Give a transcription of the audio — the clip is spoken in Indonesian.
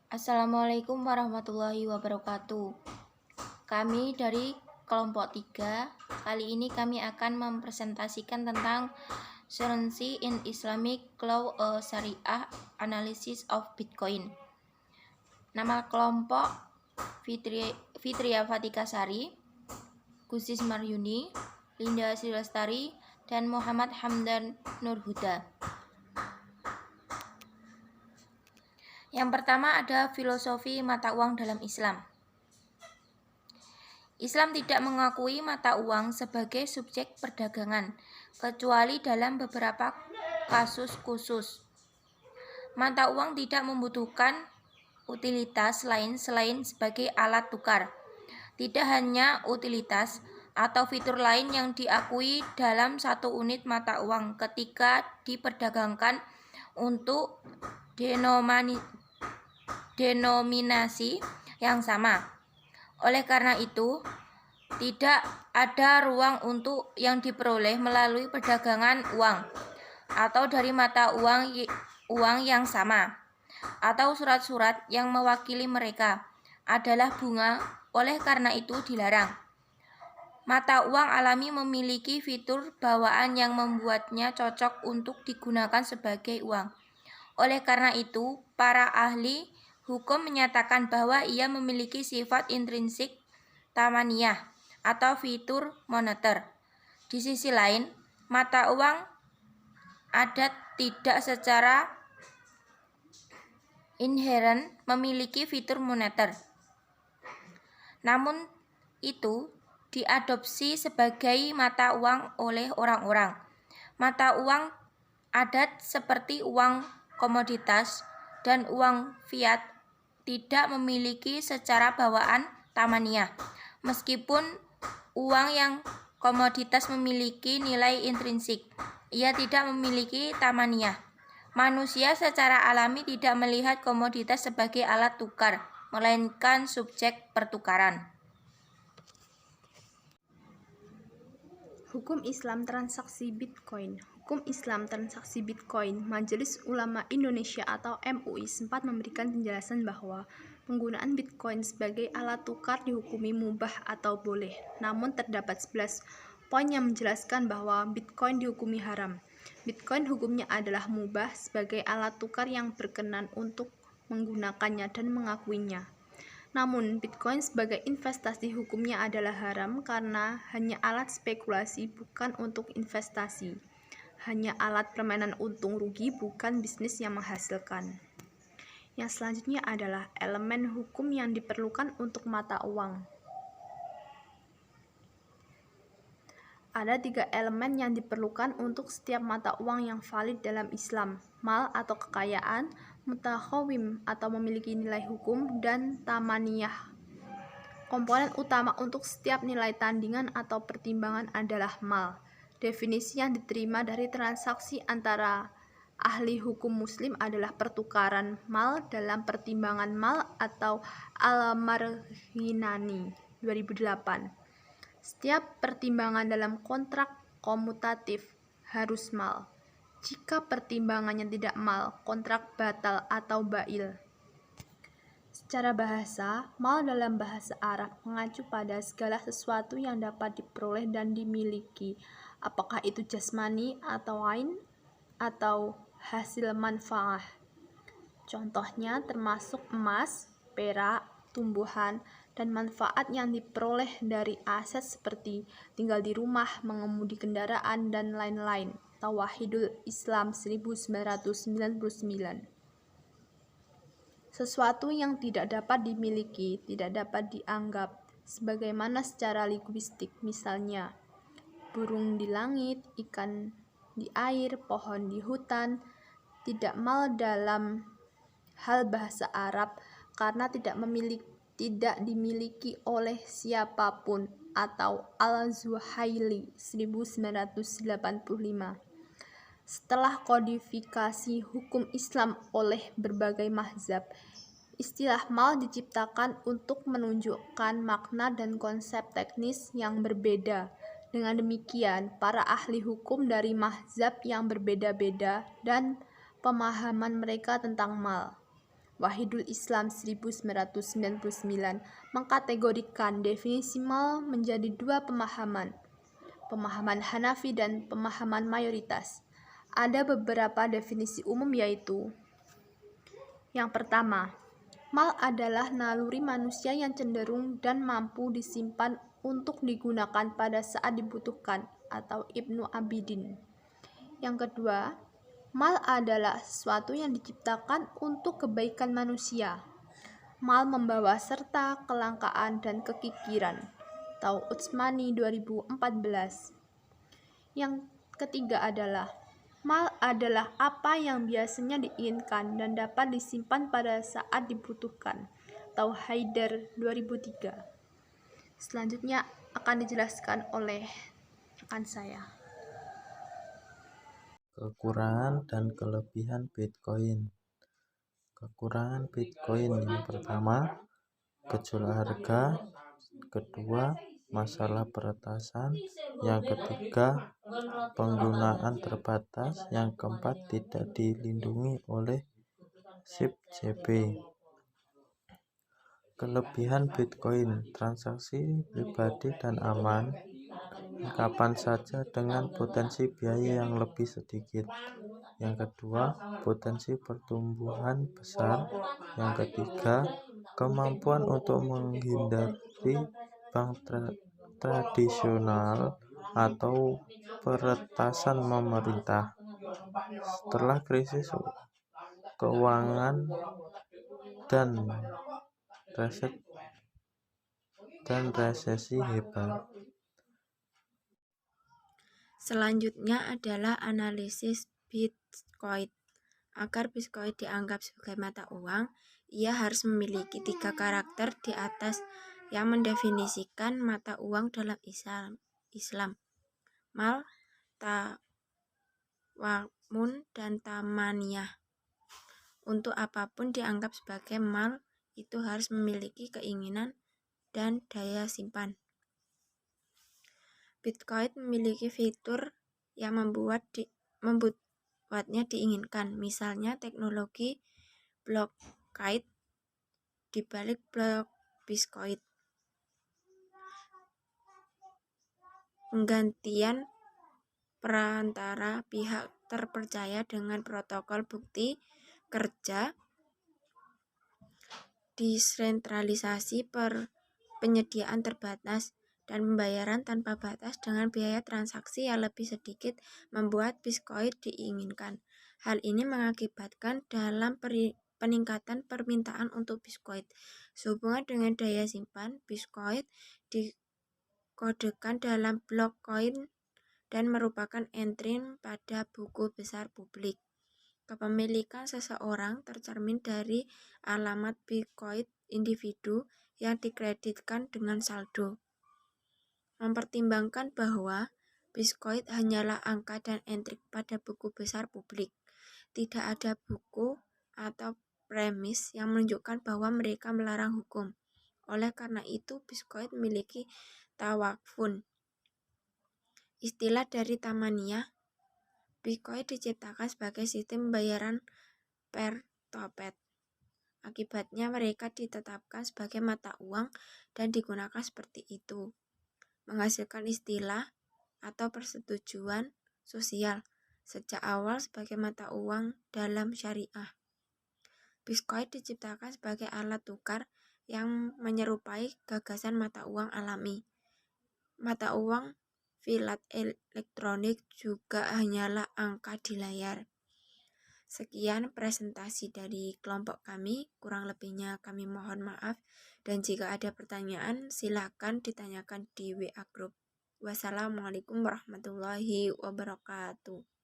Assalamualaikum warahmatullahi wabarakatuh. Kami dari kelompok 3. Kali ini kami akan mempresentasikan tentang Currency in Islamic Law, Syariah Analysis of Bitcoin. Nama kelompok Fitria Fatikasari, Gusis Maryuni, Linda Silastari, dan Muhammad Hamdan Nurhuda. Yang pertama ada filosofi mata uang dalam Islam. Islam tidak mengakui mata uang sebagai subjek perdagangan, kecuali dalam beberapa kasus khusus. Mata uang tidak membutuhkan utilitas lain selain sebagai alat tukar. Tidak hanya utilitas atau fitur lain yang diakui dalam satu unit mata uang ketika diperdagangkan untuk denominasi yang sama. Oleh karena itu, tidak ada ruang untuk yang diperoleh melalui perdagangan uang atau dari mata uang yang sama atau surat-surat yang mewakili mereka adalah bunga. Oleh karena itu dilarang. Mata uang alami memiliki fitur bawaan yang membuatnya cocok untuk digunakan sebagai uang. Oleh karena itu, para ahli hukum menyatakan bahwa ia memiliki sifat intrinsik tamaniyah atau fitur moneter. Di sisi lain, mata uang adat tidak secara inheren memiliki fitur moneter. Namun itu diadopsi sebagai mata uang oleh orang-orang. Mata uang adat seperti uang komoditas dan uang fiat tidak memiliki secara bawaan tamaniyah. Meskipun uang yang komoditas memiliki nilai intrinsik, ia tidak memiliki tamaniyah. Manusia secara alami tidak melihat komoditas sebagai alat tukar, melainkan subjek pertukaran. Hukum Islam Transaksi Bitcoin. Hukum Islam Transaksi Bitcoin, Majelis Ulama Indonesia atau MUI sempat memberikan penjelasan bahwa penggunaan Bitcoin sebagai alat tukar dihukumi mubah atau boleh. Namun terdapat 11 poin yang menjelaskan bahwa Bitcoin dihukumi haram. Bitcoin hukumnya adalah mubah sebagai alat tukar yang berkenan untuk menggunakannya dan mengakuinya. Namun, Bitcoin sebagai investasi hukumnya adalah haram karena hanya alat spekulasi, bukan untuk investasi. Hanya alat permainan untung rugi, bukan bisnis yang menghasilkan. Yang selanjutnya adalah elemen hukum yang diperlukan untuk mata uang. Ada 3 elemen yang diperlukan untuk setiap mata uang yang valid dalam Islam: mal atau kekayaan, mutakhawim atau memiliki nilai hukum, dan tamaniyah. Komponen utama untuk setiap nilai tandingan atau pertimbangan adalah mal. Definisi yang diterima dari transaksi antara ahli hukum muslim adalah pertukaran mal dalam pertimbangan mal atau Al-Marghinani 2008. Setiap pertimbangan dalam kontrak komutatif harus mal. Jika pertimbangannya tidak mal, kontrak batal atau bail. Secara bahasa, mal dalam bahasa Arab mengacu pada segala sesuatu yang dapat diperoleh dan dimiliki, apakah itu jasmani atau ain atau hasil manfaat. Contohnya termasuk emas, perak, tumbuhan, dan manfaat yang diperoleh dari aset seperti tinggal di rumah, mengemudi kendaraan, dan lain-lain. Tauhidul Islam 1999. Sesuatu yang tidak dapat dimiliki tidak dapat dianggap sebagaimana secara linguistik, misalnya burung di langit, ikan di air, pohon di hutan, tidak mal dalam hal bahasa Arab karena tidak dimiliki oleh siapapun, atau Al-Zuhaili 1985. Setelah kodifikasi hukum Islam oleh berbagai mazhab, istilah mal diciptakan untuk menunjukkan makna dan konsep teknis yang berbeda. Dengan demikian, para ahli hukum dari mazhab yang berbeda-beda dan pemahaman mereka tentang mal Wahidul Islam 1999 mengkategorikan definisi mal menjadi dua pemahaman, pemahaman Hanafi dan pemahaman mayoritas. Ada beberapa definisi umum yaitu: yang pertama, mal adalah naluri manusia yang cenderung dan mampu disimpan untuk digunakan pada saat dibutuhkan, atau Ibnu Abidin. Yang kedua, mal adalah sesuatu yang diciptakan untuk kebaikan manusia. Mal membawa serta kelangkaan dan kekikiran, atau Utsmani 2014. Yang ketiga adalah mal adalah apa yang biasanya diinginkan dan dapat disimpan pada saat dibutuhkan, atau Haider 2003. Selanjutnya akan dijelaskan oleh rekan saya. Kekurangan dan kelebihan Bitcoin. Kekurangan Bitcoin yang pertama, gejolak harga. Kedua, masalah peretasan. Yang ketiga, penggunaan terbatas. Yang keempat, tidak dilindungi oleh SIP JP. Kelebihan Bitcoin, transaksi pribadi dan aman, kapan saja dengan potensi biaya yang lebih sedikit. Yang kedua, potensi pertumbuhan besar. Yang ketiga, kemampuan untuk menghindari bank tradisional atau peretasan pemerintah. Setelah krisis keuangan dan resesi hebat. Selanjutnya adalah analisis Bitcoin. Agar Bitcoin dianggap sebagai mata uang, ia harus memiliki 3 karakter di atas yang mendefinisikan mata uang dalam Islam. Mal, tawamun, dan tamaniyah. Untuk apapun dianggap sebagai mal, itu harus memiliki keinginan dan daya simpan. Bitcoin memiliki fitur yang membuatnya diinginkan, misalnya teknologi blockchain di balik blok Bitcoin, penggantian perantara pihak terpercaya dengan protokol bukti kerja, desentralisasi, penyediaan terbatas, dan pembayaran tanpa batas dengan biaya transaksi yang lebih sedikit membuat Bitcoin diinginkan. Hal ini mengakibatkan dalam peningkatan permintaan untuk Bitcoin. Sehubungan dengan daya simpan, Bitcoin dikodekan dalam blockchain dan merupakan entry pada buku besar publik. Kepemilikan seseorang tercermin dari alamat Bitcoin individu yang dikreditkan dengan saldo. Mempertimbangkan bahwa Bitcoin hanyalah angka dan entry pada buku besar publik. Tidak ada buku atau premis yang menunjukkan bahwa mereka melarang hukum. Oleh karena itu, Bitcoin memiliki tawakfun. Istilah dari tamaniyah, Bitcoin diciptakan sebagai sistem pembayaran peer-to-peer. Akibatnya mereka ditetapkan sebagai mata uang dan digunakan seperti itu, menghasilkan istilah atau persetujuan sosial sejak awal sebagai mata uang dalam syariah. Bitcoin diciptakan sebagai alat tukar yang menyerupai gagasan mata uang alami. Mata uang fiat elektronik juga hanyalah angka di layar. Sekian presentasi dari kelompok kami, kurang lebihnya kami mohon maaf, dan jika ada pertanyaan silakan ditanyakan di WA Group. Wassalamualaikum warahmatullahi wabarakatuh.